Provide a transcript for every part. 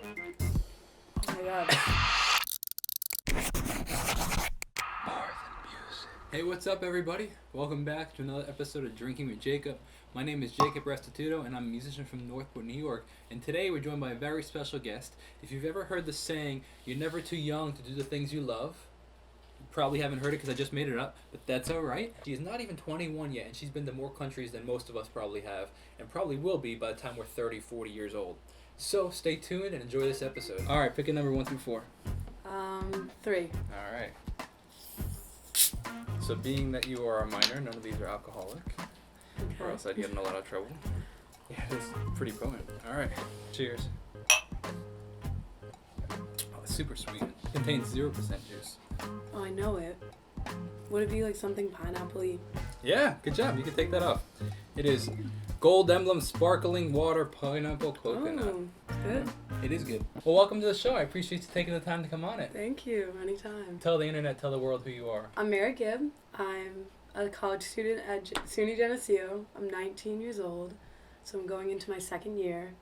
Oh my god. Hey, what's up, everybody? Welcome back to another episode of Drinking with Jacob. My name is Jacob Restituto, and I'm a musician from Northport, New York. And today we're joined by a very special guest. If you've ever heard the saying, "You're never too young to do the things you love," you probably haven't heard it because I just made it up, but that's all right. She is not even 21 yet, and she's been to more countries than most of us probably have, and probably will be by the time we're 30, 40 years old. So stay tuned and enjoy this episode. All right, pick a number 1 through 4. 3. All right. So being that you are a minor, none of these are alcoholic, or else I'd get in a lot of trouble. Yeah, it is pretty potent. All right, cheers. Oh, it's super sweet. It contains 0% juice. Oh, I know it. Would it be like something pineapple-y? Yeah, good job. You can take that off. It is Gold Emblem Sparkling Water Pineapple Coconut. Oh, good. It is good. Well, welcome to the show. I appreciate you taking the time to come on it. Thank you. Anytime. Tell the internet, tell the world who you are. I'm Mary Gibb. I'm a college student at SUNY Geneseo. I'm 19 years old, so I'm going into my second year,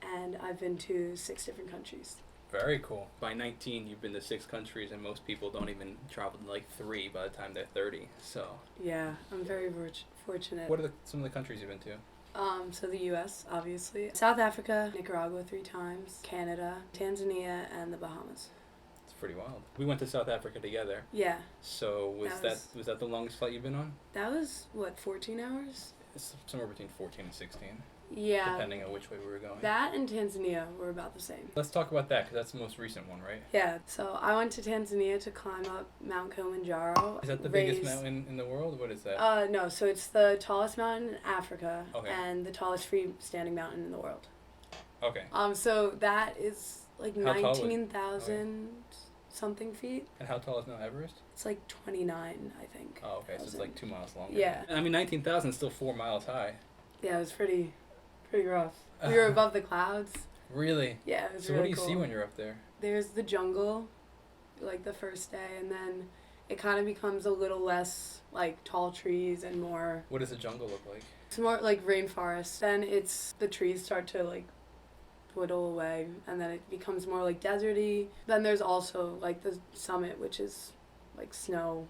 and I've been to 6 different countries. Very cool. By 19, you've been to 6 countries, and most people don't even travel to like 3 by the time they're 30. So. Yeah, I'm very fortunate. What are some of the countries you've been to? So the U.S., obviously. South Africa, Nicaragua 3 times, Canada, Tanzania, and the Bahamas. It's pretty wild. We went to South Africa together. Yeah. So was that the longest flight you've been on? That was, 14 hours? It's somewhere between 14 and 16. Yeah. Depending on which way we were going. That and Tanzania were about the same. Let's talk about that, because that's the most recent one, right? Yeah. So I went to Tanzania to climb up Mount Kilimanjaro. Is that the biggest mountain in the world? What is that? No. So it's the tallest mountain in Africa. Okay. And the tallest freestanding mountain in the world. Okay. So that is like How tall 19,000 something feet. And how tall is Mount Everest? It's like 29, I think. Oh, okay. So it's like 2 miles longer. Yeah. I mean, 19,000 is still 4 miles high. Yeah, it was pretty rough. We were above the clouds. Really? Yeah, it was So really what do you cool. see when you're up there? There's the jungle, like the first day, and then it kind of becomes a little less like tall trees and more. What does the jungle look like? It's more like rainforest. Then the trees start to like dwindle away, and then it becomes more like deserty. Then there's also like the summit, which is like snow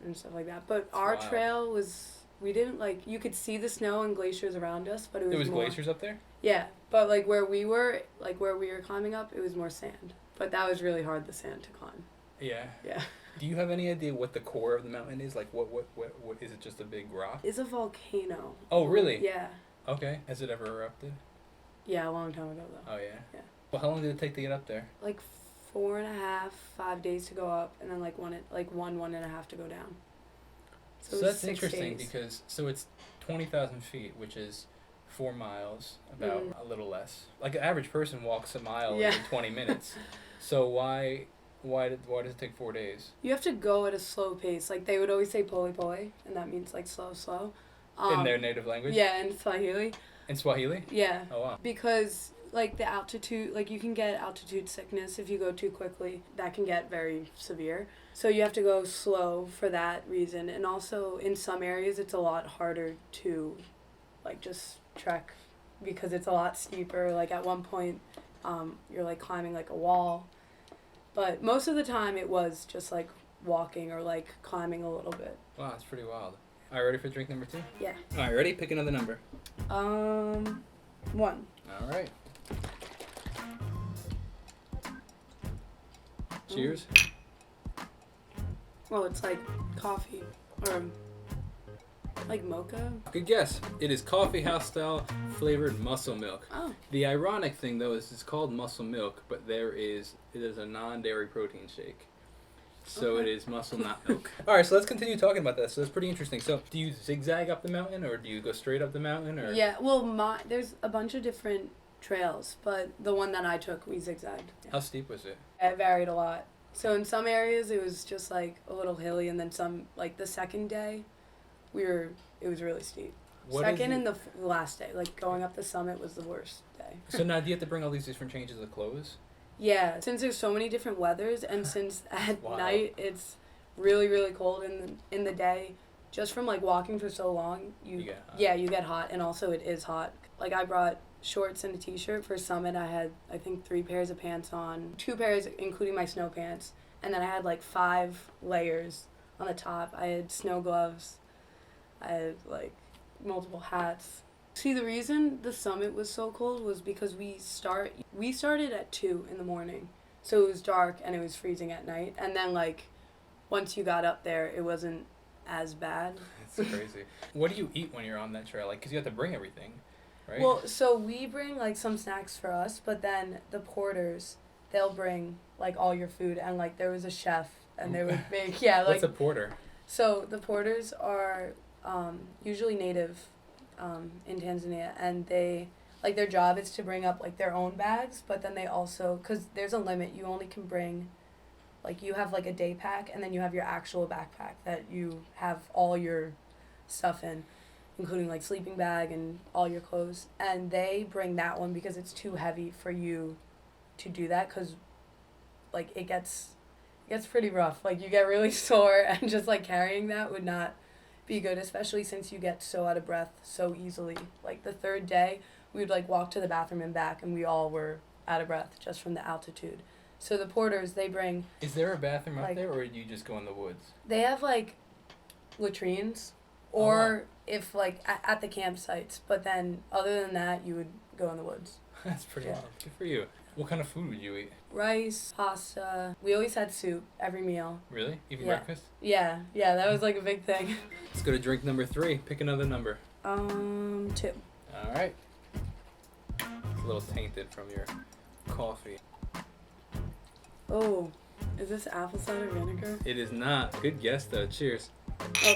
and stuff like that. But our Wow. trail was. We didn't you could see the snow and glaciers around us, but it was more, glaciers up there? Yeah, but where we were climbing up, it was more sand. But that was really hard, the sand to climb. Yeah. Yeah. Do you have any idea what the core of the mountain is? Like, what is it? Just a big rock? It's a volcano. Oh, really? Yeah. Okay. Has it ever erupted? Yeah, a long time ago though. Oh, yeah. Yeah. Well, how long did it take to get up there? Like 4.5, 5 days to go up, and then 1.5 to go down. So it was that's 6 interesting days. because it's 20,000 feet, which is 4 miles, about a little less. Like an average person walks a mile in 20 minutes. So why does it take 4 days? You have to go at a slow pace. Like they would always say pole pole, and that means like slow. In their native language? Yeah, in Swahili. In Swahili? Yeah. Oh, wow. Because like the altitude, like you can get altitude sickness if you go too quickly. That can get very severe. So you have to go slow for that reason. And also in some areas it's a lot harder to like just trek because it's a lot steeper. Like at one point you're like climbing like a wall. But most of the time it was just like walking or like climbing a little bit. Wow, that's pretty wild. All right, ready for drink number 2? Yeah. All right, ready? Pick another number. 1. All right. Cheers. Well, it's like coffee or like mocha. Good guess. It is coffee house style flavored muscle milk. Oh. The ironic thing though is it's called muscle milk, but it is a non-dairy protein shake. So Okay. it is muscle, not milk. All right, so let's continue talking about that. So that's pretty interesting. So do you zigzag up the mountain, or do you go straight up the mountain, or? Yeah, well, there's a bunch of different trails, but the one that I took, we zigzagged. How steep was it? It varied a lot. So in some areas, it was just like a little hilly, and then some, like the second day, it was really steep. Second and the last day, like going up the summit was the worst day. So now do you have to bring all these different changes of clothes? Yeah, since there's so many different weathers, and since at Wow. night it's really, really cold in the day, just from like walking for so long, you get hot, and also it is hot. Like I brought shorts and a t-shirt. For Summit, I had, I think, 3 pairs of pants on. 2 pairs, including my snow pants. And then I had, like, 5 layers on the top. I had snow gloves. I had, like, multiple hats. See, the reason the Summit was so cold was because we started at 2 in the morning. So it was dark and it was freezing at night. And then, like, once you got up there, it wasn't as bad. It's crazy. What do you eat when you're on that trail? Like, because you have to bring everything, right? Well, so we bring, like, some snacks for us, but then the porters, they'll bring, like, all your food. And, like, there was a chef, and they would make, yeah, like... What's a porter? So the porters are usually native in Tanzania, and they... Like, their job is to bring up, like, their own bags, but then they also... Because there's a limit. You only can bring... Like, you have, like, a day pack, and then you have your actual backpack that you have all your stuff in, including, like, sleeping bag and all your clothes. And they bring that one because it's too heavy for you to do that because, like, it gets pretty rough. Like, you get really sore, and just, like, carrying that would not be good, especially since you get so out of breath so easily. Like, the 3rd day, we would, like, walk to the bathroom and back, and we all were out of breath just from the altitude. So the porters, they bring... Is there a bathroom out like, there, or do you just go in the woods? They have, like, latrines, or if, like, at the campsites. But then, other than that, you would go in the woods. That's pretty wild. Good for you. What kind of food would you eat? Rice, pasta. We always had soup every meal. Really? Even Yeah. breakfast? Yeah, that was, like, a big thing. Let's go to drink number 3. Pick another number. 2. All right. It's a little tainted from your coffee. Oh, is this apple cider vinegar? It is not. Good guess, though. Cheers. Oh.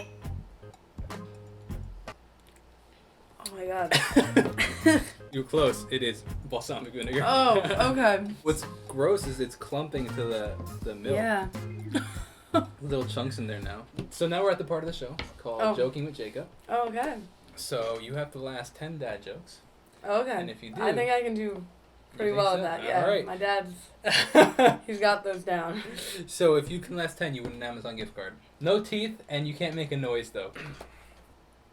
Oh, my God. You're close. It is balsamic vinegar. Oh, okay. What's gross is it's clumping to the milk. Yeah. Little chunks in there now. So now we're at the part of the show called Joking with Jacob. Oh, okay. So you have the last 10 dad jokes. Okay. And if you do... I think I can do pretty well so? at that, yeah. All right. My dad's... He's got those down. So if you can last 10, you win an Amazon gift card. No teeth, and you can't make a noise, though.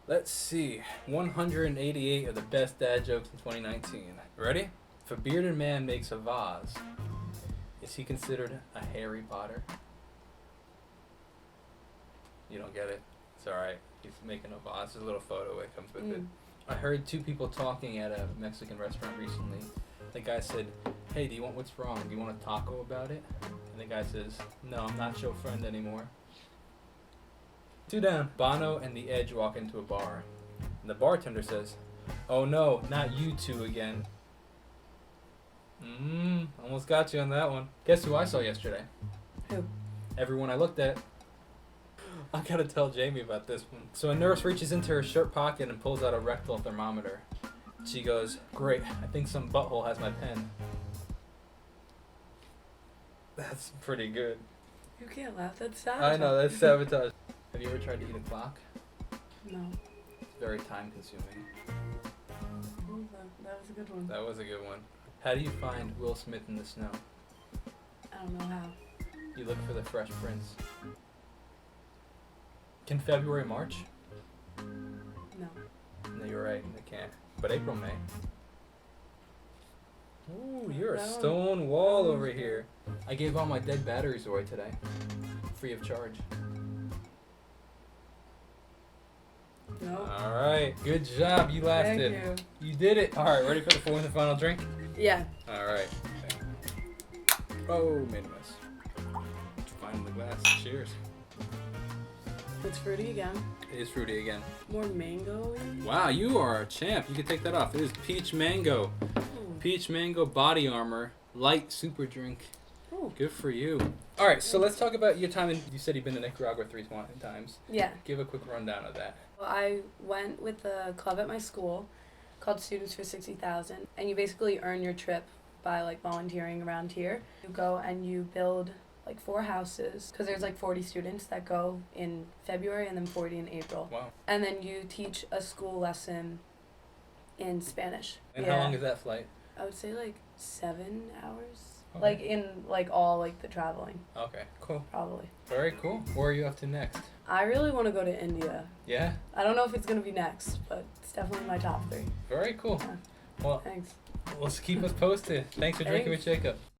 Let's see. 188 of the best dad jokes in 2019. Ready? If a bearded man makes a vase, is he considered a Harry Potter? You don't get it. It's alright. He's making a vase. There's a little photo that comes with it. I heard 2 people talking at a Mexican restaurant recently. The guy said, "Hey, do you want what's wrong? Do you want a taco about it?" And the guy says, "No, I'm not your friend anymore." 2 down. Bono and the Edge walk into a bar. And the bartender says, "Oh no, not you 2 again." Almost got you on that one. Guess who I saw yesterday? Who? Everyone I looked at. I gotta tell Jamie about this one. So a nurse reaches into her shirt pocket and pulls out a rectal thermometer. She goes, "Great, I think some butthole has my pen." That's pretty good. You can't laugh. That's sabotage. I know, that's sabotage. Have you ever tried to eat a clock? No. It's very time consuming. Oh, that was a good one. That was a good one. How do you find Will Smith in the snow? I don't know how. You look for the Fresh Prince. Can February march? No. No, you're right, they can't. But April, May. Ooh, you're a That one- stone wall over here. I gave all my dead batteries away today. Free of charge. No. Alright, good job. You lasted. Thank you. You did it. Alright, ready for the 4th and final drink? Yeah. Alright. Oh, made a mess. Find the glass. Cheers. It's fruity again. It is fruity again. More mango. Wow, you are a champ. You can take that off. It is peach mango. Peach mango body armor. Light super drink. Ooh. Good for you. Alright, so let's talk about your time. You said you've been to Nicaragua 3 times. Yeah. Give a quick rundown of that. Well, I went with a club at my school called Students for 60,000, and you basically earn your trip by, like, volunteering around here. You go and you build, like, 4 houses, because there's, like, 40 students that go in February and then 40 in April. Wow. And then you teach a school lesson in Spanish. And how long is that flight? I would say, like, 7 hours. Okay. Like, in, like, all, like, the traveling. Okay, cool. Probably. Very cool. Where are you up to next? I really want to go to India. Yeah? I don't know if it's going to be next, but it's definitely my top 3. Very cool. Yeah. Well, Thanks. let's keep us posted. Thanks for drinking with Jacob.